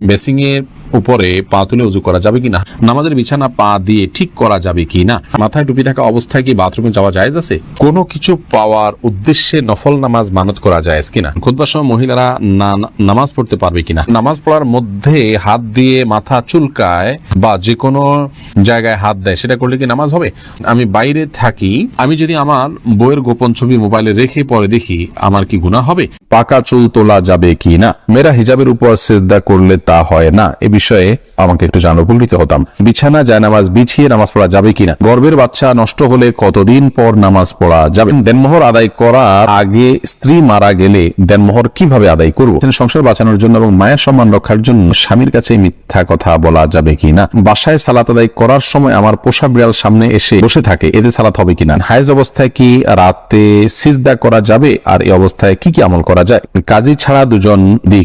Basin এর উপরে পা তুলে উজু করা যাবে কিনা, নামাজের বিছানা পা দিয়ে ঠিক করা যাবে কিনা, মাথায় টুপি থাকা অবস্থায় কি বাথরুমে যাওয়া জায়েজ আছে, কোনো কিছু পাওয়ার উদ্দেশ্যে নফল নামাজ মানত করা জায়েজ কিনা, খুতবার সময় মহিলারা নামাজ পড়তে পারবে কিনা, নামাজ পড়ার মধ্যে হাত দিয়ে মাথা চুলকায় বা যে কোনো জায়গায় হাত দেয় সেটা করলে কি নামাজ হবে, আমি বাইরে থাকি, আমি যদি আমার বইয়ের গোপন ছবি মোবাইলে রেখে পরে দেখি আমার কি গুনাহ হবে, পাকা চুল তোলা যাবে কি না, মেয়েরা হিজাবের উপর সিজদা করলে তা হয় না, এ বিষয়ে আমাকে একটু জানার উপকৃত হতাম, বিছানা জায়নামাজ বিছিয়ে নামাজ পড়া যাবে কিনা, গর্ভের বাচ্চা নষ্ট হলে কতদিন পর নামাজ পড়া যাবে, দেনমোহর আদায় করার আগে স্ত্রী মারা গেলে দেনমোহর কিভাবে আদায় করব, সংসার বাঁচানোর জন্য এবং মায়ের সম্মান রক্ষার জন্য স্বামীর কাছে মিথ্যা কথা বলা যাবে কিনা, বাসায় সালাত আদায় করার সময় আমার পোষা বিড়াল সামনে এসে বসে থাকে, এতে সালাত হবে কিনা, হায়েজ অবস্থায় কি রাতে সিজদা করা যাবে, আর এই অবস্থায় কি কি আমল করা যায়, কাজী ছাড়া দুজন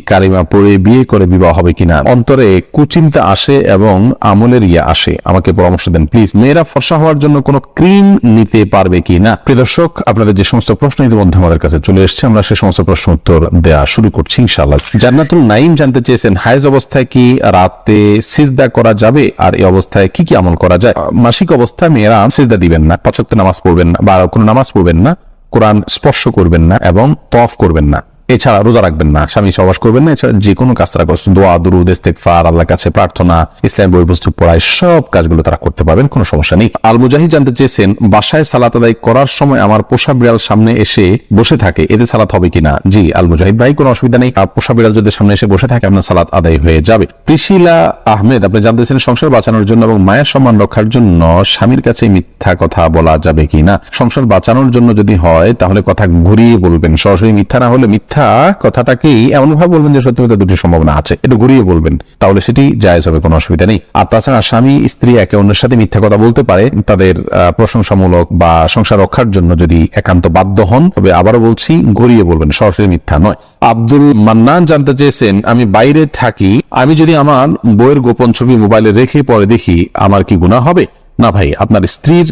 কালিমা পড়ে বিয়ে করে বিবাহ হবে কিনা, অন্তরে কুচিন্তা আসে এবং আমলের আসে, আমাকে পরামর্শ দেন প্লিজ, মেয়েরা ফর্সা হওয়ার জন্য কোনো ক্রিম নিতে পারবে কিনা। প্রিয় দর্শক, আপনাদের যে সমস্ত প্রশ্ন ইতিমধ্যে আমাদের কাছে চলে এসেছে, আমরা সে সমস্ত প্রশ্ন উত্তর দেওয়া শুরু করছি ইনশাআল্লাহ। জান্নাতুল নাইম জানতে চেয়েছেন, হায়েজ অবস্থায় কি রাতে সিজদা করা যাবে, আর এই অবস্থায় কি কি আমল করা যায়। মাসিক অবস্থায় মেয়েরা সিজদা দিবেন না, পাঁচ ওয়াক্ত নামাজ পড়বেন না বা কোনো নামাজ পড়বেন না, কোরআন স্পর্শ করবেন না এবং তওয়াফ করবেন না, এছাড়া রোজা রাখবেন না, স্বামী সহবাস করবেন না, এছাড়া যে কোনো কাজ তারা করছেন, দোয়া দুরুদ ইস্তেগফার, আল্লাহর কাছে প্রার্থনা, ইসলাম বই পুস্তক পড়ায় সব কাজগুলো তারা করতে পারবেন, কোনো সমস্যা নেই। আল মুজাহিদ জানতে চেয়েছেন, বাসায় সালাত আদায় করার সময় আমার পোষা বিড়াল সামনে এসে বসে থাকে, এতে সালাত হবে কিনা। জি আল মুজাহিদ ভাই, কোনো অসুবিধা নেই, পোষা বিড়াল যদি সামনে এসে বসে থাকে আপনার সালাত আদায় হয়ে যাবে। প্রিশিলা আহমেদ আপনি জানতে চেয়েছেন, সংসার বাঁচানোর জন্য এবং মায়ের সম্মান রক্ষার জন্য স্বামীর কাছে মিথ্যা কথা বলা যাবে কিনা। সংসার বাঁচানোর জন্য যদি হয় তাহলে কথা ঘুরিয়ে বলবেন, সরাসরি মিথ্যা না হলে মিথ্যা কথাটাকেই এমন ভাবে বলবেন যে সত্যি দুটি সম্ভাবনা আছে, একটু ঘুরিয়ে বলবেন, তাহলে সেটি জায়েজ হবে, কোনো অসুবিধা নেই। আর তাছাড়া স্বামী স্ত্রী একে অন্যের সাথে মিথ্যা কথা বলতে পারে তাদের প্রশংসামূলক বা সংসার রক্ষার জন্য যদি একান্ত বাধ্য হন, তবে আবারও বলছি ঘুরিয়ে বলবেন, সরাসরি মিথ্যা নয়। আব্দুল মান্নান জানতে চেয়েছেন, আমি বাইরে থাকি, আমি যদি আমার বইয়ের গোপন ছবি মোবাইলে রেখে পরে দেখি আমার কি গুনাহ হবে। না ভাই, আপনার স্ত্রীর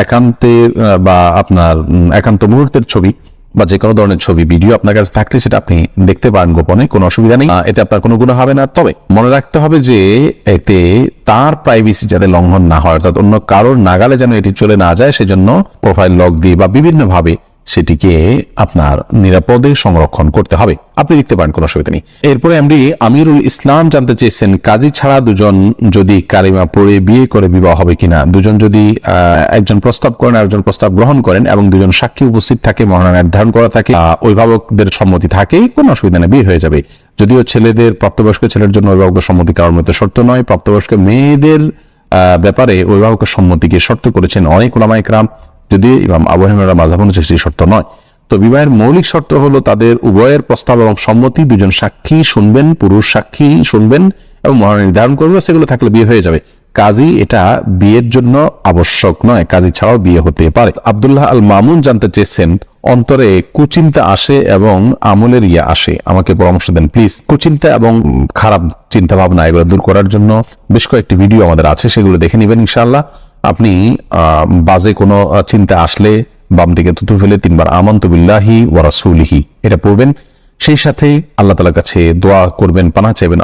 একান্তের বা আপনার একান্ত মুহূর্তের ছবি বা যে কোনো ধরনের ছবি ভিডিও আপনার কাছে থাকলে সেটা আপনি দেখতে পারেন গোপনে, কোনো অসুবিধা নেই, এতে আপনার কোনো গুনাহ হবে না। তবে মনে রাখতে হবে যে এতে তার প্রাইভেসি যাতে লঙ্ঘন না হয়, অর্থাৎ অন্য কারোর নাগালে যেন এটি চলে না যায়, সেজন্য প্রোফাইল লক দিয়ে বা বিভিন্ন ভাবে সেটিকে আপনার নিরাপদে সংরক্ষণ করতে হবে, আপনি দেখতে পারেন, কোনো অসুবিধা নেই। এরপরে এমডি আমিরুল ইসলাম জানতে চেয়েছেন, কাজী ছাড়া দুজন যদি কালিমা পড়ে বিয়ে করে বিবাহ হবে কিনা। দুজন যদি একজন প্রস্তাব করেন আর একজন প্রস্তাব গ্রহণ করেন এবং দুজন সাক্ষী উপস্থিত থাকে, মহানা নির্ধারণ করা থাকে, অভিভাবকদের সম্মতি থাকে, কোনো অসুবিধা নেই, বিয়ে হয়ে যাবে। যদিও ছেলেদের প্রাপ্তবয়স্ক ছেলের জন্য অভিভাবকের সম্মতি কারোর মধ্যে শর্ত নয়, প্রাপ্তবয়স্ক মেয়েদের ব্যাপারে অভিভাবকের সম্মতিকে শর্ত করেছেন অনেক উলামায়ে কেরাম, যদি ইমাম আবু হানিফা মাযহাব অনুযায়ী সেটি শর্ত নয়। তো বিবাহের মৌলিক শর্ত হলো তাদের উভয়ের প্রস্তাব এবং সম্মতি, দুজন সাক্ষী শুনবেন, পুরুষ সাক্ষী শুনবেন এবং মহানা নির্ধারণ করবে, সেগুলো থাকলে বিয়ে হয়ে যাবে। কাজী এটা বিয়ের জন্য আবশ্যক নয়, কাজী ছাড়াও বিয়ে হতে পারে। আব্দুল্লাহ আল মামুন জানতে চেয়েছেন, অন্তরে কুচিন্তা আসে এবং আমলের আসে, আমাকে পরামর্শ দেন প্লিজ। কুচিন্তা এবং খারাপ চিন্তা ভাবনা এগুলো দূর করার জন্য বেশ কয়েকটি ভিডিও আমাদের আছে, সেগুলো দেখে নেবেন ইনশাআল্লাহ। আপনি বাজে কোনো চিন্তা আসলে বাম দিকে থুতু ফেলে 3 বার আমানতু বিল্লাহি ওয়া রাসূলিহি এটা পড়বেন, সেই সাথে আল্লাহ তাআলার কাছে দোয়া করবেন, পানাহ চাইবেন,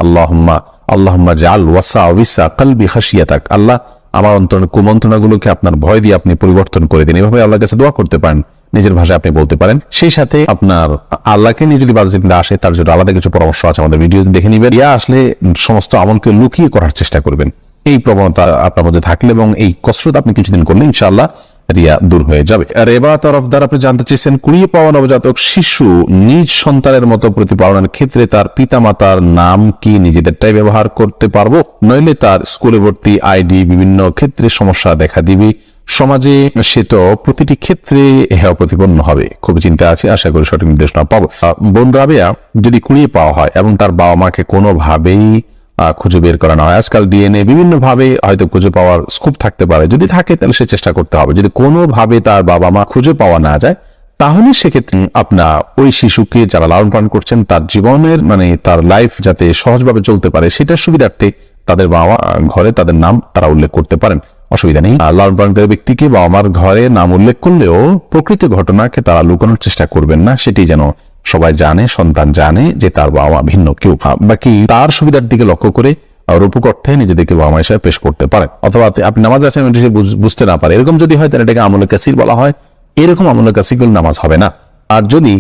আল্লাহুম্মা জাআল ওয়াসাওয়িসা কলবি খাশিয়াতাক, আল্লাহ আমার অন্তরের কুমন্ত্রণাগুলোকে আপনার ভয় দিয়ে আপনি পরিবর্তন করে দিন। এভাবে আল্লাহর কাছে দোয়া করতে পারেন, নিজের ভাষায় আপনি বলতে পারেন। সেই সাথে আপনার আল্লাহকে নিয়ে যদি বাজে চিন্তা আসে তার জন্য আলাদা কিছু পরামর্শ আছে, আমাদের ভিডিও দেখে নিবেন। আসলে সমস্ত আমলকে লুকিয়ে করার চেষ্টা করবেন, এই প্রবণতা আপনার মধ্যে থাকলে এবং এই কসরত আপনি কিছুদিন করলে ইনশাআল্লাহ রিয়া দূর হয়ে যাবে। রেবা তরফদার আপনি জানতে চেয়েছেন, কুড়িয়ে পাওয়া নবজাতক শিশু নিজ সন্তানের মতো প্রতিপালনের ক্ষেত্রে তার পিতামাতার নাম কি নিজেদেরটাই ব্যবহার করতে পারবো, নইলে তার স্কুলে ভর্তি আইডি বিভিন্ন ক্ষেত্রে সমস্যা দেখা দিবে, সমাজে সে তো প্রতিটি ক্ষেত্রে হেয় প্রতিপন্ন হবে, খুব চিন্তা আছে, আশা করি সঠিক নির্দেশনা পাবো। বোন রাবেয়া যদি কুড়িয়ে পাওয়া হয় এবং তার বাবা মাকে কোনোভাবেই খুঁজে বের করা না হয়, আজকাল ডিএনএ বিভিন্ন ভাবে হয়তো খুঁজে পাওয়ার স্কোপ থাকতে পারে, যদি থাকে তাহলে সে চেষ্টা করতে হবে। যদি কোনোভাবে তার বাবা মা খুঁজে পাওয়া না যায় তাহলে সেক্ষেত্রে আপনার ওই শিশুকে যারা লালন পালন করছেন তার জীবনের তার লাইফ যাতে সহজভাবে চলতে পারে সেটার সুবিধার্থে তাদের বাবা ঘরে তাদের নাম তারা উল্লেখ করতে পারেন, অসুবিধা নেই। লালন পালনকারী ব্যক্তিকে বাবা মার ঘরে নাম উল্লেখ করলেও প্রকৃত ঘটনাকে তারা লুকানোর চেষ্টা করবেন না, সেটি যেন সবাই জানে, সন্তান জানে যে তার বাবা মা ভিন্ন কেউ, বাকি তার সুবিধার দিকে লক্ষ্য করে রূপক অর্থে নিজেদেরকে বাবা মা হিসেবে পেশ করতে পারেন। অথবা আপনি নামাজ আছেন বুঝতে না পারে, এরকম যদি হয় তাহলে এটাকে আমলে কাসির বলা হয়। এরকম আমলে কাসির নামাজ হবে না। আর যদি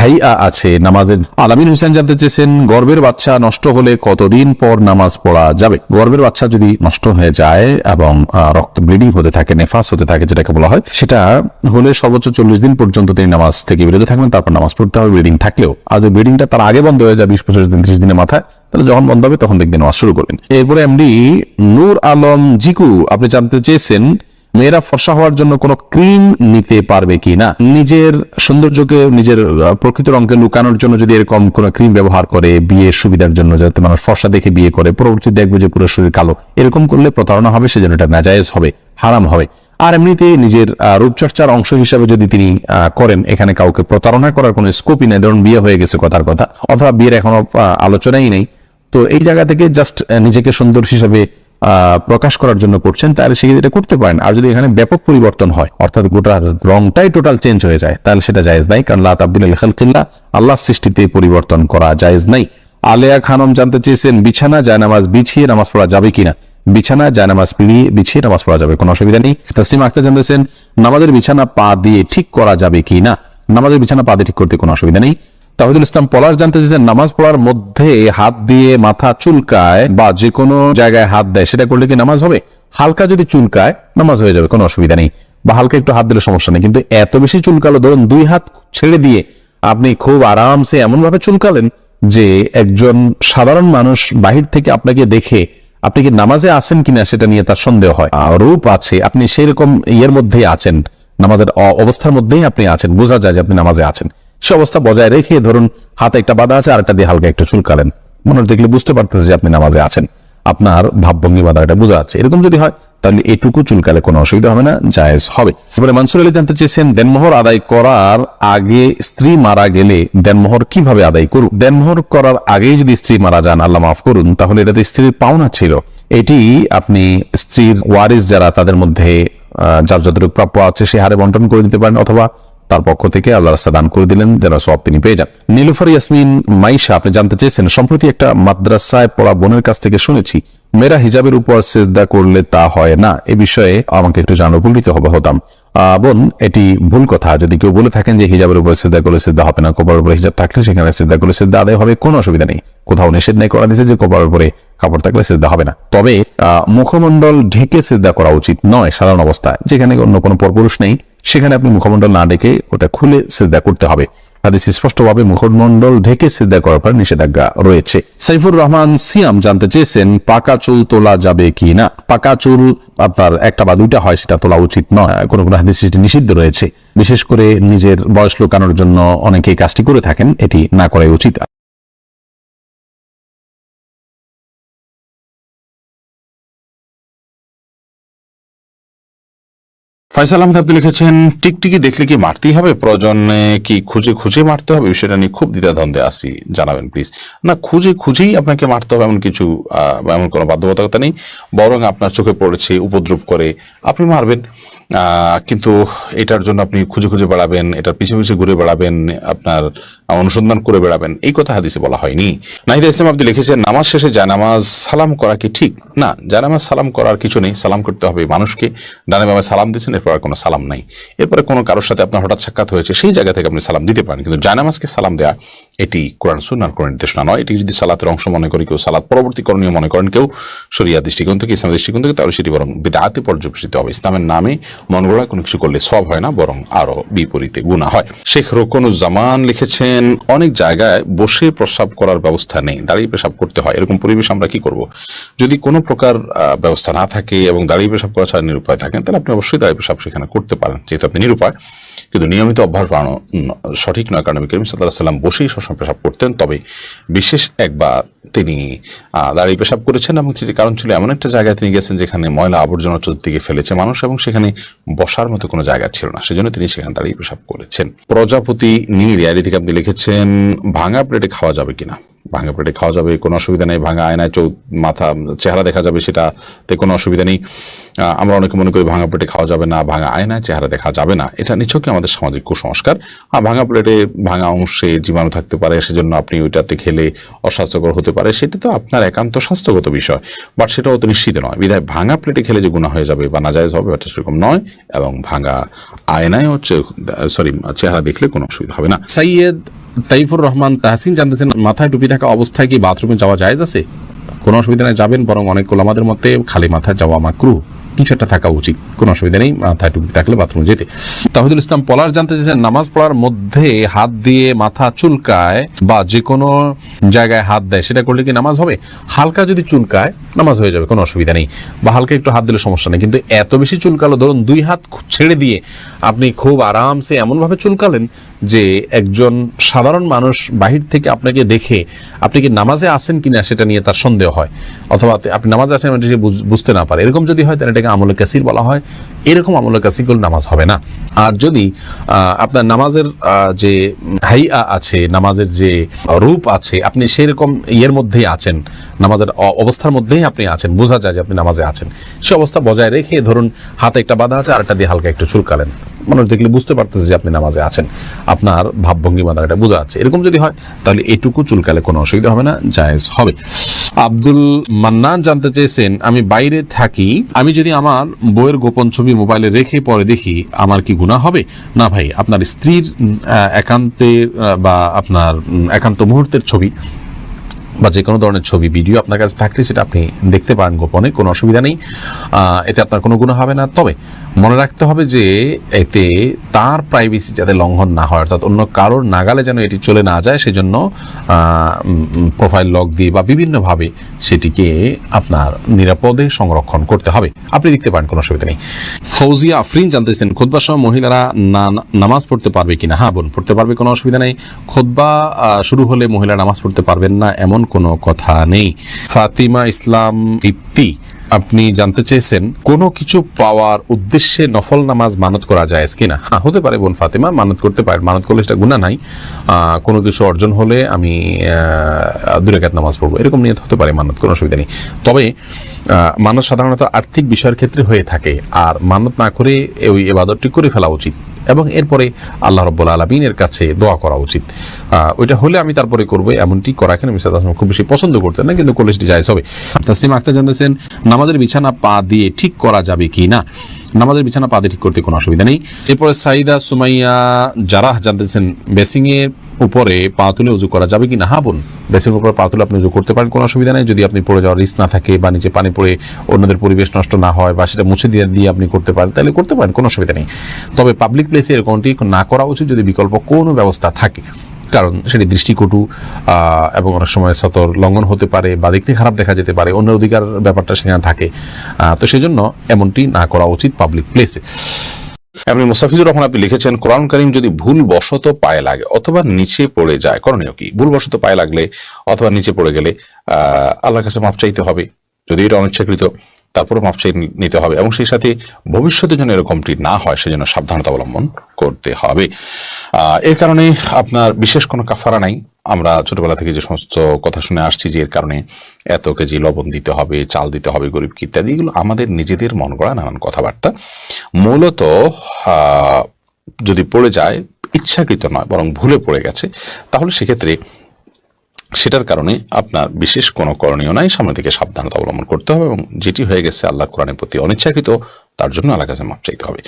হাইয়া আছে নামাজের, আলামিন হোসেন জানতে চেয়েছেন গর্ভের বাচ্চা নষ্ট হলে কতদিন পর নামাজ পড়া যাবে? গর্ভের বাচ্চা যদি নষ্ট হয়ে যায় এবং রক্ত ব্লিডিং হতে থাকে, নেফাস হতে থাকে যেটাকে বলা হয়, সেটা হলে সর্বোচ্চ 40 দিন পর্যন্ত তিনি নামাজ থেকে বিরত থাকবেন, তারপর নামাজ পড়তে হবে ব্লিডিং থাকলেও। আর যদি ব্লিডিংটা তার আগে বন্ধ হয়ে যায় 20-25 দিন 30 দিনের মাথায়, তাহলে যখন বন্ধ হবে তখন দেখবেন নামাজ শুরু করবেন। এরপরে এমডি নূর আলম জিকু আপনি জানতে চেয়েছেন মেয়েরা ফর্সা হওয়ার জন্য কোনো ক্রিম নিতে পারবে কি না। নিজের সৌন্দর্যকে, নিজের প্রকৃত রঙকে লুকানোর জন্য যদি এরকম কোন ক্রিম ব্যবহার করে বিয়ের সুবিধার জন্য, যাতে মানুষ ফর্সা দেখে বিয়ে করে, পরবর্তীতে দেখবে যে পুরো শরীর কালো, এরকম করলে প্রতারণা হবে, সেজন্য এটা নাজায়েজ হবে, হারাম হবে। আর এমনিতে নিজের রূপচর্চার অংশ হিসাবে যদি তিনি করেন, এখানে কাউকে প্রতারণা করার কোনো স্কোপই নেই। ধরুন বিয়ে হয়ে গেছে কথার কথা, অথবা বিয়ের এখনো আলোচনাই নেই, তো এই জায়গা থেকে জাস্ট নিজেকে সুন্দর হিসাবে প্রকাশ করার জন্য করছেন, তাহলে সে এটা করতে পারেন। আর যদি এখানে ব্যাপক পরিবর্তন হয়, অর্থাৎ গোটা রংটাই টোটাল চেঞ্জ হয়ে যায়, তাহলে সেটা জায়েজ নাই, কারণ লা তাবদিলা লিখালকিল্লাহ, আল্লাহর সৃষ্টিতে পরিবর্তন করা জায়েজ নাই। আলেয়া খানম জানতে চেয়েছেন বিছানা জায়নামাজ বিছিয়ে নামাজ পড়া যাবে কিনা। বিছানা জায়নামাজ বিছিয়ে নামাজ পড়া যাবে, কোনো অসুবিধা নেই। তাসলিম আক্তার জানতেছেন নামাজের বিছানা পা দিয়ে ঠিক করা যাবে কিনা। নামাজের বিছানা পা দিয়ে ঠিক করতে কোনো অসুবিধা নেই। তাহিদুল ইসলাম পলাশ জানতে চেয়েছেন নামাজ পড়ার মধ্যে হাত দিয়ে মাথা চুলকায় বা যে কোনো জায়গায় হাত দেয়, সেটা করলে কি নামাজ হবে? হালকা যদি চুলকায় নামাজ হয়ে যাবে, কোনো অসুবিধা নেই, বা হালকা একটু হাত দিলে সমস্যা নেই। কিন্তু এত বেশি চুলকালো, ধরুন 2 হাত ছেড়ে দিয়ে আপনি খুব আরামসে এমন ভাবে চুলকালেন যে একজন সাধারণ মানুষ বাহির থেকে আপনাকে দেখে আপনি কি নামাজে আছেন কিনা সেটা নিয়ে তার সন্দেহ হয়। রূপ আছে, আপনি সেরকম ইয়ের মধ্যেই আছেন, নামাজের অবস্থার মধ্যেই আপনি আছেন, বোঝা যায় যে আপনি নামাজে আছেন। সে অবস্থা বজায় রেখে ধরুন হাতে একটা বাধা আছে, আরেকটা দিয়ে হালকা একটু চুলকালেন, মনে দেখলে বুঝতে পারতেছে যে আপনি নামাজে আছেন, আপনার ভাবভঙ্গি বাধা এটা বোঝা যাচ্ছে। এরকম যদি হয় তাহলে এটুকু চুলকালে কোনো অসুবিধা হবে না, জায়েজ হবে। এবারে মানসুর আলী জানতে চেয়েছেন দেনমোহর আদায় করার আগে স্ত্রী মারা গেলে দেনমোহর কিভাবে আদায় করব? দেনমোহর করার আগেই যদি স্ত্রী মারা যান, আল্লাহ মাফ করুন, তাহলে এটা তো স্ত্রীর পাওনা ছিল, এটি আপনি স্ত্রীর ওয়ারিস যারা তাদের মধ্যে যার যতটুকু প্রাপ্য আছে সে হারে বন্টন করে দিতে পারেন, অথবা তার পক্ষ থেকে আল্লাহ রাস্তা দান করে দিলেন, যারা সব তিনি পেয়ে যান। নীলুফার ইয়াসমিন মাইশা আপনি জানতে চেয়েছেন সম্প্রতি একটা মাদ্রাসায় পড়া বোনের কাছ থেকে শুনেছি মেয়েরা হিজাবের উপর সিজদা করলে তা হয় না, এ বিষয়ে আমাকে একটু জানো, উপকৃত হতাম। বোন, এটি ভুল কথা। যদি কেউ বলে থাকেন যে হিজাবের উপর সিজদা করলে সিজদা হবে না, কপালের উপরে হিজাব থাকলে সেখানে সিজদা করলে সিজদা আদায় হবে, কোনো অসুবিধা নেই। কোথাও নিষেধ নেই করা দিয়েছে যে কপালের উপরে কাপড় থাকলে সিজদা হবে না। তবে মুখমণ্ডল ঢেকে সিজদা করা উচিত নয় সাধারণ অবস্থায়। যেখানে অন্য কোনো পরপুরুষ নেই সেখানে আপনি মুখমণ্ডল না ঢেকে ওটা খুলে সিজদা করতে হবে। হাদিসে স্পষ্টভাবে মুখমণ্ডল ঢেকে সিজদা করার পর নিষেধাজ্ঞা রয়েছে। সাইফুর রহমান সিয়াম জানতে চেয়েছেন পাকা চুল তোলা যাবে কি না। পাকা চুল আপনার একটা বা দুইটা হয়, সেটা তোলা উচিত নয়, কোনো কোনো হাদিসে সেটি নিষিদ্ধ রয়েছে। বিশেষ করে নিজের বয়স লুকানোর জন্য অনেকেই কাজটি করে থাকেন, এটি না করাই উচিত। ফয়সাল আহমেদ আপনি লিখেছেন টিকটিকি দেখলে কি মারতেই হবে, প্রয়োজনে কি খুঁজে খুঁজে মারতে হবে? বিষয়টা নিয়ে খুব দ্বিধাদ্বন্দ্বে আছি, জানাবেন প্লিজ। না, খুঁজে খুঁজেই আপনাকে মারতে হবে এমন কিছু এমন কোনো বাধ্যবাধকতা নেই, বরং আপনার চোখে পড়েছে উপদ্রব করে আপনি মারবেন, কিন্তু এটার জন্য আপনি খুঁজে খুঁজে বেড়াবেন, এটার পিছিয়ে পিছিয়ে ঘুরে বেড়াবেন, আপনার অনুসন্ধান করে বেড়াবেন, এই কথা হাদিসে বলা হয়নি। নাহিদ ইসলাম আপনি লিখেছেন নামাজ শেষে জায়নামাজ সালাম করা কি ঠিক? না, জায়নামাজ সালাম করার কিছু নেই, সালাম করতে হবে মানুষকে। ডানে বামে সালাম দিচ্ছেন, এরপর আর কোনো সালাম নাই। এরপরে কোনো কারোর সাথে আপনার হঠাৎ সাক্ষাৎ হয়েছে, সেই জায়গা থেকে আপনি সালাম দিতে পারেন, কিন্তু জায়নামাজকে সালাম দেয়া এটি কোরআন সুন্নাহর কোনো নির্দেশনা নয়। এটি যদি সালাতের অংশ মনে করি কেউ, সালাত পরবর্তী করণীয় মনে করেন কেউ, শরিয়া দৃষ্টিকোণ থেকে, ইসলামের দৃষ্টিকোণ থেকে, তাহলে সেটি বরং বিদআতে পর্যবেসিত হবে। ইসলামের নামে মন গড়া কোনো কিছু করলে সওয়াব হয় না, বরং আরো বিপরীতে গুনাহ হয়। শেখ রোকনুজ্জামান লিখেছেন অনেক জায়গায় বসে প্রস্রাব করার ব্যবস্থা নেই, দাঁড়িয়ে পেশাব করতে হয়, এরকম পরিবেশ আমরা কি করব? যদি কোনো প্রকার ব্যবস্থা না থাকে এবং দাঁড়িয়ে পেশাব করা ছাড়া নিরুপায় থাকেন, তাহলে আপনি অবশ্যই দাঁড়িয়ে পেশাব সেখানে করতে পারেন, যেহেতু আপনি নিরুপায়। কিন্তু নিয়মিত অভ্যাস বাড়ানো সঠিক নয়, কারণ নবী করিম সাল্লাল্লাহু আলাইহি ওয়াসাল্লাম বসেই সবসময় পেশাব করতেন। তবে বিশেষ একবার তিনি দাঁড়িয়ে পেশাব করেছেন, এবং সেটি কারণ ছিল এমন একটা জায়গায় তিনি গেছেন যেখানে ময়লা আবর্জনা চতুর্দিকে ফেলেছে মানুষ, এবং সেখানে বসার মতো কোনো জায়গা ছিল না, সেজন্য তিনি সেখানে দাঁড়িয়ে পেশাব করেছেন। প্রজাপতি রিয়ালি থেকে আপনি লিখেছেন ভাঙা প্লেটে খাওয়া যাবে কিনা। ভাঙা প্লেটে খাওয়া যাবে, কোনো অসুবিধা নেই। ভাঙা আয়নায় মাথা চেহারা দেখা যাবে, সেটাতে কোনো অসুবিধা নেই। আমরা অনেকে মনে করি ভাঙা প্লেটে খাওয়া যাবে না, ভাঙা আয়নায় চেহারা দেখা যাবে না। এটা নিছকই আমাদের সামাজিক কুসংস্কার। ভাঙা প্লেটে ভাঙা অংশে জীবাণু থাকতে পারে, সেজন্য আপনি ওইটাতে খেলে অস্বাস্থ্যকর হতে পারে, সেটা তো আপনার একান্ত স্বাস্থ্যগত বিষয়, বাট সেটাও তো নিশ্চিত নয়। বিধায় ভাঙা প্লেটে খেলে যে গুনাহ হয়ে যাবে বা নাজায়েজ হবে, এটা সেরকম নয়। এবং ভাঙা আয়নায় চেহারা দেখলে কোনো অসুবিধা হবে না। সৈয়দ তাইফুর রহমান তাহসিন জানতেছেন, মাথায় টুপি থাকা অবস্থায় কি বাথরুমে যাওয়া জায়েজ আছে? কোনো অসুবিধা নেই, যাবেন। বরং অনেক ওলামাদের মতে খালি মাথায় যাওয়া মাকরুহ, কিছু একটা থাকা উচিত, কোনো অসুবিধা নেই মাথায় টুপি থাকলে বাথরুমে যেতে। তাহিদুল ইসলাম পলাশ জানতে চাইছেন, নামাজ পড়ার মধ্যে হাত দিয়ে মাথা চুলকায় বা যে কোনো জায়গায় হাত দেয়, সেটা করলে কি নামাজ হবে? হালকা যদি চুলকায় নামাজ হয়ে যাবে, কোনো অসুবিধা নেই, বা হালকা একটু হাত দিলে সমস্যা নেই। কিন্তু এত বেশি চুলকালো, ধরুন 2 হাত ছেড়ে দিয়ে আপনি খুব আরামসে এমনভাবে চুলকালেন যে একজন সাধারণ মানুষ বাহির থেকে আপনাকে দেখে আপনি কি নামাজে আসেন কিনা সেটা নিয়ে তার সন্দেহ হয়, অথবা আপনি নামাজে আসেন এটা বুঝতে না পারে, এরকম যদি হয় তাহলে এটাকে আমলে কাসির বলা হয়। এরকম আমলে কাসির করলে নামাজ হবে না। আর যদি আপনার নামাজের যে হাইয়া আছে, নামাজের যে রূপ আছে, আপনি সেরকম ইয়ের মধ্যেই আছেন, নামাজের অবস্থার মধ্যেই আপনি আছেন, বোঝা যায় যে আপনি নামাজে আছেন, সে অবস্থা বজায় রেখে ধরুন হাতে একটা বাঁধা আছে, আরেকটা দিয়ে হালকা একটু চুলকালেন, মানুষ দেখলে বুঝতে পারতেছে যে আপনি নামাজে আছেন, আপনার ভাবভঙ্গিমা দ্বারা এটা বোঝা যাচ্ছে। এরকম যদি হয় তাহলে এটুকু চুলকালে কোনো অসুবিধা হবে না, জায়েজ হবে। আব্দুল মান্নান জানতে চেয়েছেন, আমি বাইরে থাকি, আমি যদি আমার বইয়ের গোপন ছবি মোবাইলে রেখে পরে দেখি, আমার কি গুনাহ হবে? না ভাই, আপনার স্ত্রীর একান্তের বা আপনার একান্ত মুহূর্তের ছবি বা যে কোনো ধরনের ছবি ভিডিও আপনার কাছে থাকলে সেটা আপনি দেখতে পারেন গোপনে, কোনো অসুবিধা নেই, এতে আপনার কোনো গুনাহ হবে না। তবে মনে রাখতে হবে যে এতে তার প্রাইভেসি যাতে লঙ্ঘন না হয়, অর্থাৎ অন্য কারোর নাগালে যেন এটি চলে না যায়, সেজন্য প্রোফাইল লক দিয়ে বা বিভিন্নভাবে সেটিকে আপনার নিরাপদে সংরক্ষণ করতে হবে। আপনি দেখতে পারেন, কোনো অসুবিধা নেই। ফৌজিয়া আফরিন জানতেছেন, খুতবার সময় মহিলারা নামাজ পড়তে পারবে কিনা? হ্যাঁ বোন, পড়তে পারবে, কোনো অসুবিধা নেই। খুতবা শুরু হলে মহিলা নামাজ পড়তে পারবেন না এমন কোনো কথা নেই। ফাতিমা ইসলাম দীপ্তি আপনি জানতে চেয়েছেন, কোনো কিছু পাওয়ার উদ্দেশ্যে নফল নামাজ মানত করা যায় কিনা? হ্যাঁ, হতে পারে বোন ফাতিমা, মানত করতে পারেন, মানত করলে সেটা গুনাহ নাই। কোনো কিছু অর্জন হলে আমি 2 রাকাত নামাজ পড়বো, এরকম নিয়ত হতে পারে মানত, কোনো অসুবিধা নেই। তবে মানত সাধারণত আর্থিক বিষয়ের ক্ষেত্রে হয়ে থাকে, আর মানত না করে ওই ইবাদতটি করে ফেলা উচিত এবং এরপরে আল্লাহ রাব্বুল আলামিনের কাছে দোয়া করা উচিত। ওইটা হলে আমি তারপরে করবো, এমনটি করা এখানে মিসাদ আসলাম খুব বেশি পছন্দ করতেন না, কিন্তু করলে সেটি জায়েজ হবে। তাসলিমা আক্তার জানতেছেন, নামাজের বিছানা পা দিয়ে ঠিক করা যাবে কি না? নামাজের বিছানা পা দিয়ে ঠিক করতে কোনো অসুবিধা নেই। এরপরে সাইদা সুমাইয়া জারাহ জানতেছেন, বেসিং এর উপরে পা তুলে উজু করা যাবে কি না? হ্যাঁ বোন, বেসিং এর উপরে পা তুলে আপনি উজু করতে পারেন, কোনো অসুবিধা নেই, যদি আপনি পড়ে যাওয়ার রিস্ক না থাকে বা নিচে পানি পড়ে অন্যদের পরিবেশ নষ্ট না হয় বা সেটা মুছে দিয়ে আপনি করতে পারেন, তাহলে করতে পারেন, কোনো অসুবিধা নেই। তবে পাবলিক প্লেসে এরকমটি না করা উচিত যদি বিকল্প কোনো ব্যবস্থা থাকে, কারণ সেটি দৃষ্টিকটু এবং অনেক সময় সতর লঙ্ঘন হতে পারে বা দেখতে খারাপ দেখা যেতে পারে, অন্যের অধিকার ব্যাপারটা সেখানে থাকে, তো সেই জন্য এমনটি না করা উচিত পাবলিক প্লেসে। আপনি মুস্তাফিজুর রহমান আপনি লিখেছেন, কোরআন কারীম যদি ভুল বশত পায়ে লাগে অথবা নিচে পড়ে যায়, করণীয় কি? ভুল বশত পায়ে লাগলে অথবা নিচে পড়ে গেলে আল্লাহর কাছে মাপ চাইতে হবে, যদি এটা অনিচ্ছাকৃত, তারপরে মাপ চাই নিতে হবে, এবং সেই সাথে ভবিষ্যতে যেন এরকমটি না হয় সেজন্য সাবধানতা অবলম্বন করতে হবে। এর কারণে আপনার বিশেষ কোনো কাফারা নাই। আমরা ছোটবেলা থেকে যে সমস্ত কথা শুনে আসছি যে এর কারণে এত কেজি লবণ দিতে হবে, চাল দিতে হবে গরিবকে ইত্যাদি, এগুলো আমাদের নিজেদের মন গড়া নানান কথাবার্তা। মূলত যদি পড়ে যায়, ইচ্ছাকৃত নয় বরং ভুলে পড়ে গেছে, তাহলে সেক্ষেত্রে সেটার কারণে আপনার বিশেষ কোনো করণীয় নাই, সামনে থেকে সাবধানতা অবলম্বন করতে হবে, এবং যেটি হয়ে গেছে আল্লাহ কোরআনের প্রতি অনিচ্ছাকৃত, তার জন্য আল্লাহর কাছে মাপ চাইতে হবে।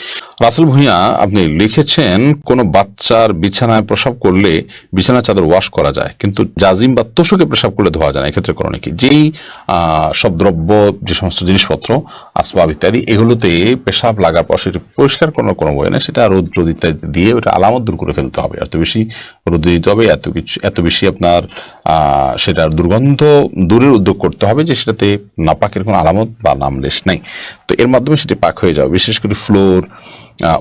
রাসেল ভূঁইয়া আপনি লিখেছেন, কোন বাচ্চার বিছানায় প্রসাব করলে বিছানার চাদর ওয়াশ করা যায়, কিন্তু জাজিম বা তোষকে পেশাব করলে ধোয়া যায় না, এক্ষেত্রে করণীয় কি? যেই সব দ্রব্য, যে সমস্ত জিনিসপত্র, আসবাব ইত্যাদি, এগুলোতে পেশাব লাগার পর সেটা পরিষ্কার করার কোনো বই না, সেটা রোদ ইত্যাদি দিয়ে ওটা আলামত দূর করে ফেলতে হবে, এত বেশি রোদ দিতে হবে, এত বেশি আপনার সেটার দুর্গন্ধ দূরের উদ্যোগ করতে হবে যে সেটাতে নাপাকের কোনো আলামত বা নামলেশ নাই, তো এর মাধ্যমে সেটি পাক হয়ে যাবে। বিশেষ করে ফ্লোর,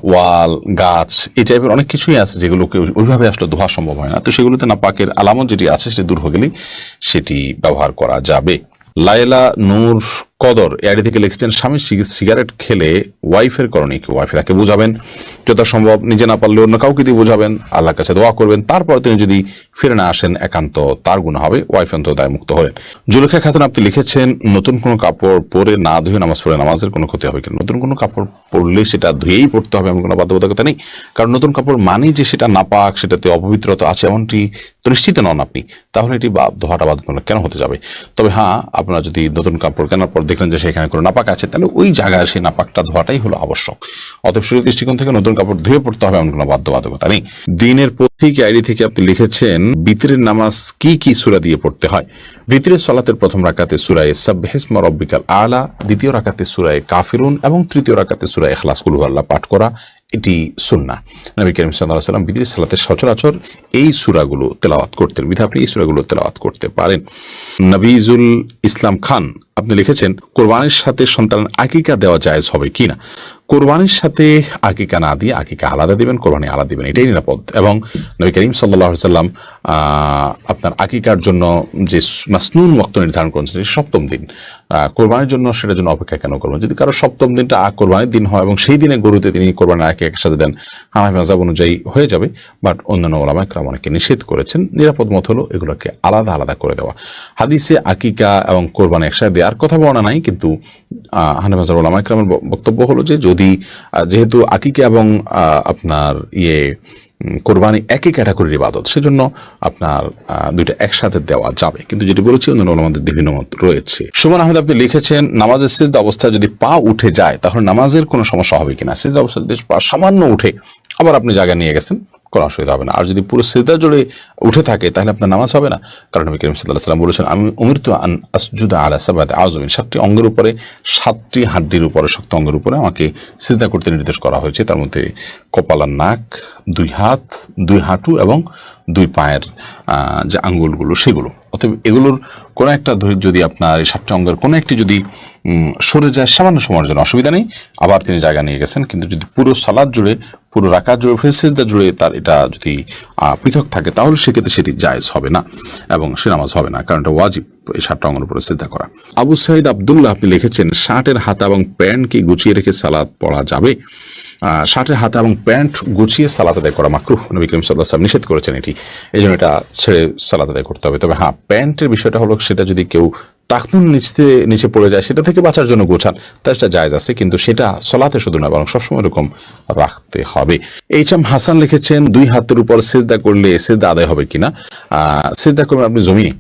ওয়াল, গাছ, এই টাইপের অনেক কিছুই আছে যেগুলোকে ওইভাবে আসলে ধোয়া সম্ভব হয় না, তো সেগুলোতে নাপাকের আলামত যেটি আছে সেটি দূর হয়ে গেলেই সেটি ব্যবহার করা যাবে। লায়লা নূর কদর এআইডি থেকে লিখেছেন, স্বামী সিগারেট খেলে ওয়াইফের করণীয় কি? ওয়াইফ তাকে বোঝাবেন, যথাসম্ভব নিজে না পারলে অন্য কাউকে দিয়ে বোঝাবেন, আল্লাহর কাছে দোয়া করবেন, তারপর তিনি যদি ফিরে না আসেন একান্ত তার গুনাহ হবে, ওয়াইফ অন্তত দায় মুক্ত হলেন। জুলেখা খাতুন আপনি লিখেছেন, নতুন কোনো কাপড় পরে না ধুয়ে নামাজ পড়ে নামাজের কোনো ক্ষতি হবে কিনা? নতুন কোনো কাপড় পরলে সেটা ধুয়েই পড়তে হবে এমন কোনো বাধ্যবাধকতা নেই, কারণ নতুন কাপড় মানেই যে সেটা নাপাক, সেটাতে অপবিত্রতা আছে এমনটি তো নিশ্চিত নন আপনি, তাহলে এটি ধোয়াটা বাধ্যতামূলক কেন হতে যাবে? তবে হ্যাঁ, আপনারা যদি নতুন কাপড় কেনার পর দেখলেন যে সেখানে কোনো নাপাক আছে, তাহলে ওই জায়গায় সেই নাপাকটা ধোয়াটাই হলো আবশ্যক। অতএব শরীর দৃষ্টিকোণ থেকে নতুন কাপড় ধুয়ে পড়তে হবে এমন কোনো বাধ্যবাধকতা নেই। দিনের পথিক আইডি থেকে আপনি লিখেছেন, বিতরের নামাজ কি কি সূরা দিয়ে পড়তে হয়? ভিতরের সালাতের প্রথম রাকাতে সূরা সাব্বিহিসমা রাব্বিকাল আলা, দ্বিতীয় রাকাতে সূরা কাফিরুন এবং তৃতীয় রাকাতে সূরা ইখলাস কুল হুয়াল্লাহ পাঠ করা, এটি সুন্নাহ। নবী করিম সাল্লাল্লাহু আলাইহি ওয়াসাল্লাম বিতরের সালাতের সচরাচর এই সূরাগুলো তেলাওয়াত করতেন, বিধায় আপনি এই সূরাগুলো তেলাওয়াত করতে পারেন। নবীজুল ইসলাম খান আপনি লিখেছেন, কোরবানির সাথে সন্তানের আকিকা দেওয়া জায়েজ হবে কিনা? কোরবানির সাথে আকিকা না দিয়ে আকিকা আলাদা দিবেন, কোরবানি আলাদা দিবেন, এটাই নিরাপদ। এবং নবী করিম সাল্লাল্লাহু আলাইহি ওয়াসাল্লাম আপনার আকিকার জন্য যে মাসনুন ওয়াক্ত নির্ধারণ করেছেন সপ্তম দিন, কোরবানির জন্য সেটার জন্য অপেক্ষা কেন করবেন? যদি কারো সপ্তম দিনটা কোরবানির দিন হয় এবং সেই দিনে গরুতে তিনি কোরবানির আকিকা একসাথে দেন, হানাফি মাযহাব অনুযায়ী হয়ে যাবে, বাট অন্যান্য ওলামায়ে কেরাম অনেকে নিষেধ করেছেন। নিরাপদ মত হলো এগুলোকে আলাদা আলাদা করে দেওয়া। হাদিসে আকিকা এবং কোরবানি একসাথে দেওয়ার কথা বলা নাই, কিন্তু হানাফি মাযহাব ওলামায়ে কেরামের বক্তব্য হলো যে যদি যেহেতু আকিকা এবং আপনার কোরবানি একই ক্যাটাগরির ইবাদত, সেজন্য আপনার দুইটা একসাথে দেওয়া যাবে, কিন্তু যেটি বলেছি অন্যান্য ওলামাদের বিভিন্ন মত রয়েছে। সুমন আহমেদ আপনি লিখেছেন, নামাজের সিজদা অবস্থায় যদি পা উঠে যায় তাহলে নামাজের কোনো সমস্যা হবে কিনা? সিজদা অবস্থায় যদি পা সামান্য উঠে আবার আপনি জায়গা নিয়ে গেছেন, কোনো অসুবিধা হবে না। আর যদি পুরো সিজদা জুড়ে উঠে থাকে তাহলে আপনার নামাজ হবে না, কারণ নবী করিম সাল্লাল্লাহু আলাইহি ওয়াসাল্লাম বলেছেন, আমি উমিরতু আন আসজুদা আলা সাবআতি আযমিন, 7টি অঙ্গের উপরে, 7টি হাড্ডির উপরে, শক্ত অঙ্গের উপরে আমাকে সিজদা করতে নির্দেশ করা হয়েছে। তার মধ্যে কপাল আর নাক, 2 হাত, 2 হাঁটু এবং 2 পায়ের যে আঙ্গুলগুলো সেগুলো। অতএব এগুলোর কোনো একটা যদি আপনার এই 7টি অঙ্গের কোনো একটি যদি সরে যায় সামান্য সময়ের জন্য অসুবিধা নেই, আবার তিনি জায়গা নিয়ে গেছেন। কিন্তু যদি পুরো সালাত জুড়ে, পুরো রাকাত জুড়ে, সিজদা জুড়ে তার এটা যদি পৃথক থাকে তাহলে সেক্ষেত্রে সেটি জায়েজ হবে না এবং সে নামাজ হবে না, কারণ এটা ওয়াজিব এই 7টা অঙ্গের উপরে সিজদা করা। আবু সাইদ আব্দুল্লাহ আপনি লিখেছেন, শার্টের হাতা এবং প্যান্ট কি গুছিয়ে রেখে সালাত পড়া যাবে? শার্টের হাতা এবং প্যান্ট গুছিয়ে সালাত আদায় করা মাকরুহ, নবী করিম সাল্লাল্লাহু আলাইহি ওয়াসাল্লাম নিষেধ করেছেন এটি, এই জন্য এটা ছেড়ে সালাত আদায় করতে হবে। তবে হ্যাঁ, প্যান্টের বিষয়টা হলো সেটা যদি কেউ টাকনুন নিচে পড়ে যায় সেটা থেকে বাঁচার জন্য গোছান, তাই সেটা জায়েজ আছে, কিন্তু সেটা সলাতে শুধু না বরং সবসময় এরকম রাখতে হবে। এইচ.এম. হাসান লিখেছেন, 2 হাতের উপর সিজদা করলে সিজদা আদায় হবে কিনা? সিজদা করবেন আপনি জমিনে,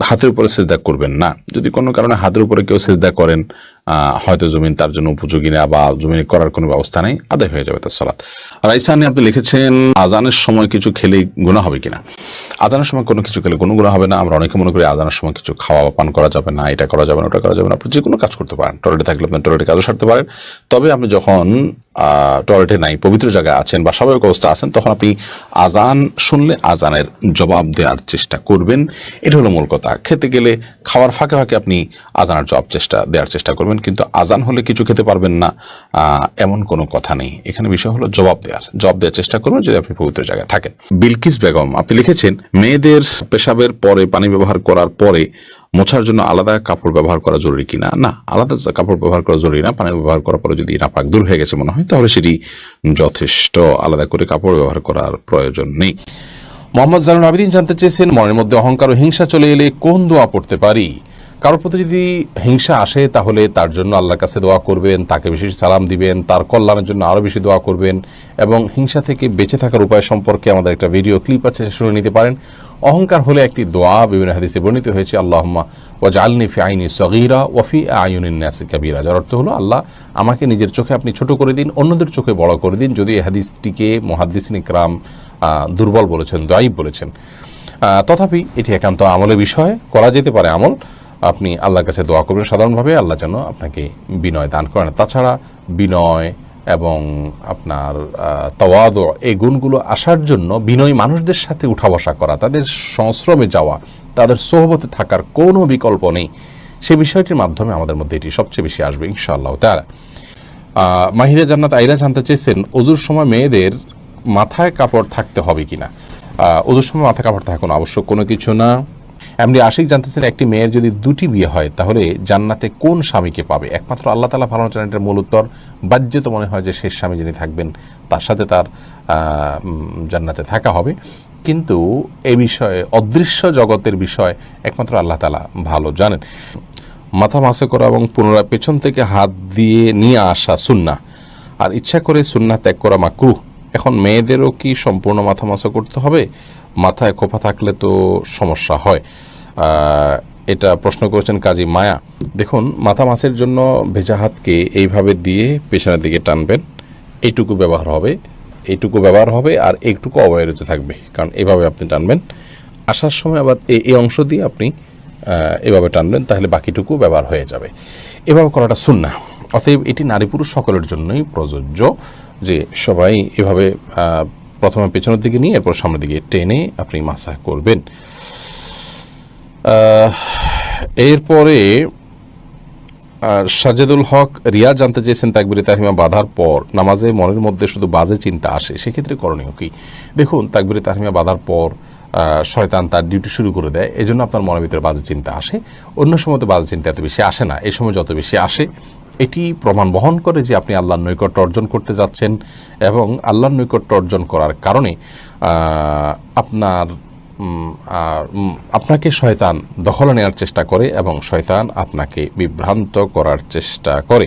হাতের উপরে সিজদা করবেন না। যদি কোনো কারণে হাতের উপরে কেউ সিজদা করেন, হয়তো জমিন তার জন্য উপযোগী না বা জমিনে করার কোনো ব্যবস্থা নেই, আদায় হয়ে যাবে তার সালাত। রাইসানি আপনি লিখেছেন, আজানের সময় কিছু খেলে গুনাহ হবে কিনা? আজানের সময় কোনো কিছু খেলে কোনো গুনাহ হবে না। আমরা অনেকে মনে করি আজানের সময় কিছু খাওয়া বা পান করা যাবে না, এটা করা যাবে না, ওটা করা যাবে না। আপনি যে কোনো কাজ করতে পারেন, টয়লেটে থাকলে আপনি টয়লেটে কাজও সারতে পারেন। তবে আপনি যখন টয়লেটে নাই, পবিত্র জায়গায় আছেন বা স্বাভাবিক অবস্থা আছেন, তখন আপনি আজান শুনলে আজানের জবাব দেওয়ার চেষ্টা করবেন, এটা হলো মূল কথা। খেতে গেলে খাওয়ার ফাঁকে ফাঁকে আপনি আজানের জবাব দেওয়ার চেষ্টা করবেন, কিন্তু আজান হলে কিছু খেতে পারবেন না এমন কোনো কথা নেই। এখানে বিষয় হলো জবাব দেওয়ার চেষ্টা করবেন যদি আপনি পবিত্র জায়গায় থাকেন। বিলকিস বেগম আপনি লিখেছেন, মেয়েদের পেশাবের পরে পানি ব্যবহার করার পরে মোছার জন্য আলাদা কাপড় ব্যবহার করা জরুরি কিনা? না, আলাদা কাপড় ব্যবহার করা জরুরি না। পানি ব্যবহার করার পরে যদি নাপাক দূর হয়ে গেছে মনে হয় তাহলে সেটি যথেষ্ট, আলাদা করে কাপড় ব্যবহার করার প্রয়োজন নেই। মোহাম্মদ জানুল আবেদিন জানতে চেয়েছেন, মনের মধ্যে অহংকার ও হিংসা চলে এলে কোন দোয়া পড়তে পারি? কারোর প্রতি যদি হিংসা আসে তাহলে তার জন্য আল্লাহর কাছে দোয়া করবেন, তাকে বেশি সালাম দিবেন, তার কল্যাণের জন্য আরও বেশি দোয়া করবেন, এবং হিংসা থেকে বেঁচে থাকার উপায় সম্পর্কে আমাদের একটা ভিডিও ক্লিপ আছে, শুনে নিতে পারেন। অহংকার হলে একটি দোয়া বিভিন্ন হাদিসে বর্ণিত হয়েছে, আল্লাহুম্মা ওয়াজআলনি ফি আইনি সগীরা ওয়া ফি আয়ুনিন নাসি কাবীরা, যার অর্থ হলো আল্লাহ আমাকে নিজের চোখে আপনি ছোট করে দিন, অন্যদের চোখে বড় করে দিন। যদি এই হাদিসটিকে মুহাদ্দিসিন ইকরাম দুর্বল বলেছেন, দায়ীফ বলেছেন, তথাপি এটি একান্ত আমলের বিষয়, করা যেতে পারে আমল। আপনি আল্লাহর কাছে দোয়া করবেন সাধারণভাবে, আল্লাহ যেন আপনাকে বিনয় দান করেন। তাছাড়া বিনয় এবং আপনার তাওয়াদু, এই গুণগুলো আসার জন্য বিনয়ী মানুষদের সাথে উঠা বসা করা, তাদের সংস্রবে যাওয়া, তাদের সোহবতে থাকার কোনো বিকল্প নেই। সেই বিষয়টির মাধ্যমে আমাদের মধ্যে এটি সবচেয়ে বেশি আসবে ইনশাআল্লাহ তাআলা। মাহিরা জান্নাত আইরা জানতে চেয়েছেন, ওযুর সময় মেয়েদের মাথায় কাপড় থাকতে হবে কিনা? ওযুর সময় মাথায় কাপড় থাকা কোনো আবশ্যক কোনো কিছু না। এমনি আশিক জানতেছেন, একটি মেয়ের যদি দুটি বিয়ে হয় তাহলে জান্নাতে কোন স্বামীকে পাবে? একমাত্র আল্লাহ তাআলা ভালো জানেন এটার মূল উত্তর। বাহ্যত মনে হয় যে শেষ স্বামী যিনি থাকবেন তার সাথে তার জান্নাতে থাকা হবে, কিন্তু এ বিষয়ে অদৃশ্য জগতের বিষয় একমাত্র আল্লাহ তাআলা ভালো জানেন। মাথা মাসে করা এবং পুনরায় পেছন থেকে হাত দিয়ে নিয়ে আসা সুন্নাহ, আর ইচ্ছা করে সুন্নাহ ত্যাগ করা মাকরুহ। এখন মেয়েদেরও কি সম্পূর্ণ মাথা মাসা করতে হবে? মাথায় খোপা থাকলে তো সমস্যা হয়। এটা প্রশ্ন করেছেন কাজী মায়া। দেখুন, মাথা মাসের জন্য ভেজা হাতকে এইভাবে দিয়ে পেছনের দিকে টানবেন, এইটুকু ব্যবহার হবে আর এইটুকু অবহেলিত থাকবে, কারণ এভাবে আপনি টানবেন। আসার সময় আবার এই অংশ দিয়ে আপনি এভাবে টানবেন, তাহলে বাকিটুকু ব্যবহার হয়ে যাবে। এভাবে করাটা সুন্নাহ। অতএব এটি নারী পুরুষ সকলের জন্যই প্রযোজ্য, যে সবাই এভাবে প্রথমে পেছনের দিকে নিয়ে এরপর সামনের দিকে টেনে আপনি মাসাহ করবেন। এরপরে সাজেদুল হক রিয়া জানতে চেয়েছেন, তাকবীরে তাহরিমা বাঁধার পর নামাজে মনের মধ্যে শুধু বাজে চিন্তা আসে, সেক্ষেত্রে করণীয় কি? দেখুন, তাকবীরে তাহরিমা বাঁধার পর শয়তান তার ডিউটি শুরু করে দেয়, এই জন্য আপনার মনের ভিতরে বাজে চিন্তা আসে। অন্য সময় তো বাজে চিন্তা এত বেশি আসে না, এই সময় যত বেশি আসে এটি প্রমাণ বহন করে যে আপনি আল্লাহর নৈকট্য অর্জন করতে যাচ্ছেন, এবং আল্লাহর নৈকট্য অর্জন করার কারণে আপনাকে শয়তান দখলে নেওয়ার চেষ্টা করে এবং শয়তান আপনাকে বিভ্রান্ত করার চেষ্টা করে।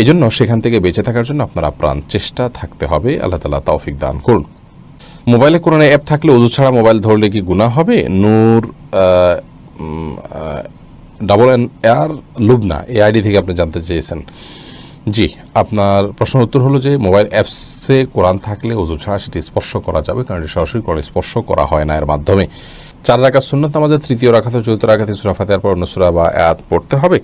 এই জন্য সেখান থেকে বেঁচে থাকার জন্য আপনার আপ্রাণ চেষ্টা থাকতে হবে। আল্লাহ তাআলা তৌফিক দান করুন। মোবাইলে কোরআনে অ্যাপ থাকলে ওযু ছাড়া মোবাইল ধরলে কি গুনাহ হবে? নূর AR লুবনা এই আইডি থেকে আপনি জানতে চেয়েছেন। জি, আপনার প্রশ্নের উত্তর হলো যে মোবাইল অ্যাপসে কোরআন থাকলে ওযু ছাড়া সেটি স্পর্শ করা যাবে, কারণ এটি সরাসরি কোরআন স্পর্শ করা হয় না এর মাধ্যমে। 4 রাকাত সুন্নাত নামাজের তৃতীয় রাকাত ও চতুর্থ রাকাতে সূরা ফাতিহার পর অন্য সূরা বা আয়াত পড়তে হবে।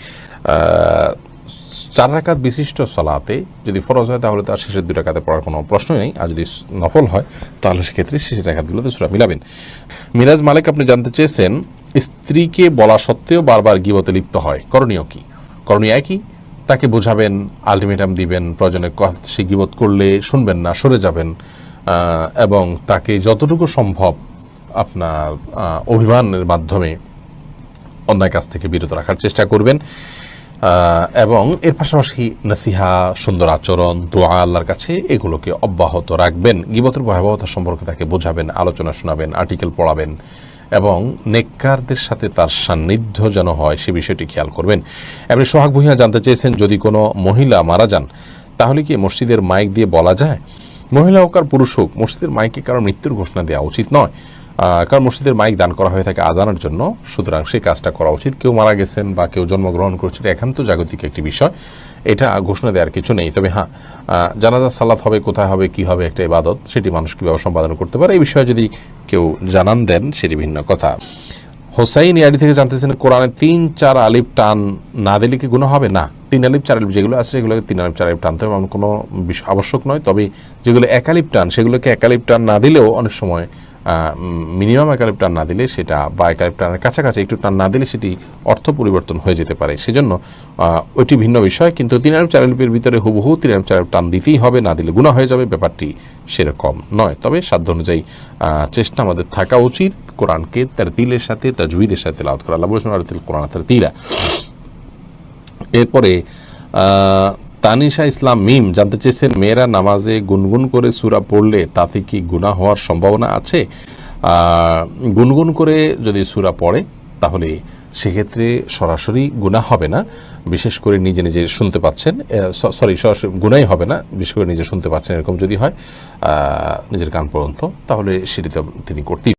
4 রাকাত বিশিষ্ট সালাতে যদি ফরজ হয় তাহলে তার শেষের 2 রাকাতে পড়ার কোনো প্রশ্নই নেই, আর যদি নফল হয় তাহলে সেক্ষেত্রে শেষের রাকাতগুলোতে সূরা মিলাবেন। মিরাজ মালিক আপনি জানতে চেয়েছেন, স্ত্রীকে বলা সত্ত্বেও বারবার গীবতে লিপ্ত হয়, করণীয় কি? করণীয় একই, তাকে বোঝাবেন, আলটিমেটাম দিবেন, প্রয়োজনে সে গীবত করলে শুনবেন না, সরে যাবেন, এবং তাকে যতটুকু সম্ভব আপনার অভিমানের মাধ্যমে অন্যায় কাজ থেকে বিরত রাখার চেষ্টা করবেন, এবং এর পাশাপাশি নসিহা, সুন্দর আচরণ, দোয়া আল্লাহর কাছে এগুলোকে অব্যাহত রাখবেন। গীবতের ভয়াবহতা সম্পর্কে তাকে বোঝাবেন, আলোচনা শোনাবেন, আর্টিকেল পড়াবেন, এবং নেককারদের সাথে তার সান্নিধ্য যেন হয় সে বিষয়টি খেয়াল করবেন। এমনি সোহাগ ভূঁইয়া জানতে চেয়েছেন, যদি কোনো মহিলা মারা যান তাহলে কি মসজিদের মাইক দিয়ে বলা যায়? মহিলা হোক আর পুরুষ হোক, মসজিদের মাইকে কারণ মৃত্যুর ঘোষণা দেওয়া উচিত নয়, কারণ মসজিদের মাইক দান করা হয়ে থাকে আজানের জন্য, সুতরাং সেই কাজটা করা উচিত। কেউ মারা গেছেন বা কেউ জন্মগ্রহণ করছে, এটা একান্ত জাগতিক একটি বিষয়, এটা ঘোষণা দেওয়ার কিছু নেই। তবে হ্যাঁ, জানাজা সালাত হবে, কোথায় হবে, কি হবে, একটা ইবাদত, সেটি মানুষ কীভাবে সম্পাদন করতে পারে এই বিষয়ে যদি কেউ জানান দেন সেটি ভিন্ন কথা। হোসাইন ইয়ারি থেকে জানতেছেন, কোরআনে 3-4 আলিফ টান না দিলে কি গুনাহ হবে? না, 3 আলিফ 4 আলিফ যেগুলো আছে সেগুলোকে 3 আলিফ 4 আলিফ টানতে হবে, এমন কোনো আবশ্যক নয়। তবে যেগুলো 1 আলিফ টান সেগুলোকে 1 আলিফ টান না দিলেও অনেক সময় মিনিমাম 1 আলিফ টান না দিলে সেটা, বা 1 আলিফ টানের কাছাকাছি একটু টান না দিলে সেটি অর্থ পরিবর্তন হয়ে যেতে পারে, সেজন্য ওইটি ভিন্ন বিষয়। কিন্তু 3 আলিফ 4 আলিফের ভিতরে হুবহু 3 আলিফ 4 আলিফ টান দিতেই হবে, না দিলে গুনাহ হয়ে যাবে, ব্যাপারটি সেরকম নয়। তবে সাধ্য অনুযায়ী চেষ্টা আমাদের থাকা উচিত কোরআনকে তারতিলের সাথে, তাজউইদের সাথে তেলাওয়াত করা। আল্লাহ বলেছেন, আরতিল কোরআন তারতিলা। এরপরে তানিশা ইসলাম মিম জানতে চেয়েছেন, মেয়েরা নামাজে গুনগুন করে সূরা পড়লে তাতে কি গুনাহ হওয়ার সম্ভাবনা আছে? গুনগুন করে যদি সূরা পড়ে তাহলে সেক্ষেত্রে সরাসরি গুনাহ হবে না, বিশেষ করে নিজে নিজে শুনতে পাচ্ছেন, সরাসরি গুনাহই হবে না, বিশেষ করে নিজে শুনতে পাচ্ছেন এরকম যদি হয় নিজের কান পর্যন্ত, তাহলে সেটি তো তিনি করতেই